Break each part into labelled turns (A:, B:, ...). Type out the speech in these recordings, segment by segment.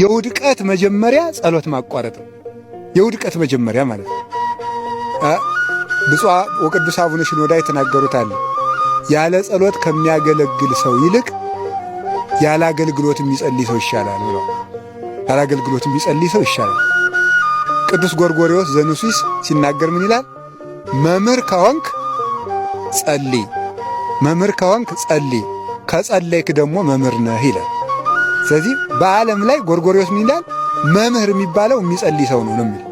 A: የውድቀት መጀመሪያ ጸሎት ማቋረጥ ነው። የውድቀት መጀመሪያ ማለት ነው። ብፁዕ ወቅዱስ አቡነ ሽኖዳ የተናገሩት አለ። ያለ ጸሎት ከሚያገለግል ሰው ይልቅ ያለ አገልግሎት የሚጸልይ ሰው ይሻላል ብለው። ያለ አገልግሎት የሚጸልይ ሰው ይሻላል። ቅዱስ ጎርጎርዮስ ዘኑሲስ ሲናገር ምን ይላል? መምህር ከሆንክ ጸልይ፣ መምህር ከሆንክ ጸልይ፣ ከጸለይክ ደግሞ መምህር ነህ ይላል። ስለዚህ በዓለም ላይ ጎርጎርዮስ ምን ይላል? መምህር የሚባለው የሚጸልይ ሰው ነው የሚል።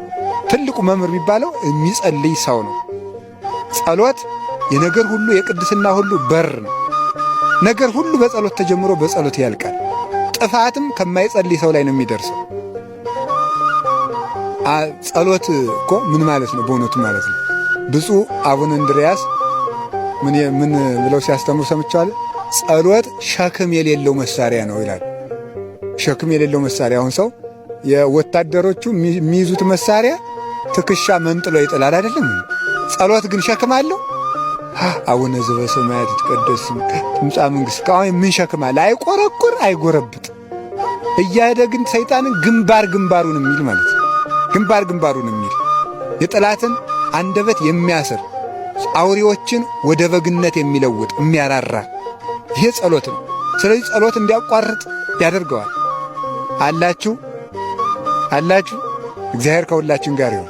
A: ትልቁ መምህር የሚባለው የሚጸልይ ሰው ነው። ጸሎት የነገር ሁሉ የቅድስና ሁሉ በር ነው። ነገር ሁሉ በጸሎት ተጀምሮ በጸሎት ያልቃል። ጥፋትም ከማይጸልይ ሰው ላይ ነው የሚደርሰው። ጸሎት እኮ ምን ማለት ነው? በእውነቱ ማለት ነው። ብፁዕ አቡነ እንድርያስ ምን ብለው ሲያስተምሩ ሰምቻለሁ? ጸሎት ሸክም የሌለው መሳሪያ ነው ይላል። ሸክም የሌለው መሳሪያ። አሁን ሰው የወታደሮቹ የሚይዙት መሳሪያ ትከሻ መንጥሎ ይጥላል አይደለም? ጸሎት ግን ሸክም አለው። አቡነ ዘበሰማያት ይትቀደስ ስምከ ትምጻእ መንግሥትከ። አሁን ምን ሸክም አለ? አይቆረቁር አይጎረብጥ። እያሄደ ግን ሰይጣንን ግንባር ግንባሩን የሚል ማለት ነው። ግንባር ግንባሩን የሚል የጠላትን አንደበት የሚያስር አውሬዎችን ወደ በግነት የሚለውጥ የሚያራራ ይሄ ጸሎት ነው። ስለዚህ ጸሎት እንዲያቋርጥ ያደርገዋል። አላችሁ እግዚአብሔር ከሁላችን ጋር ይሁን።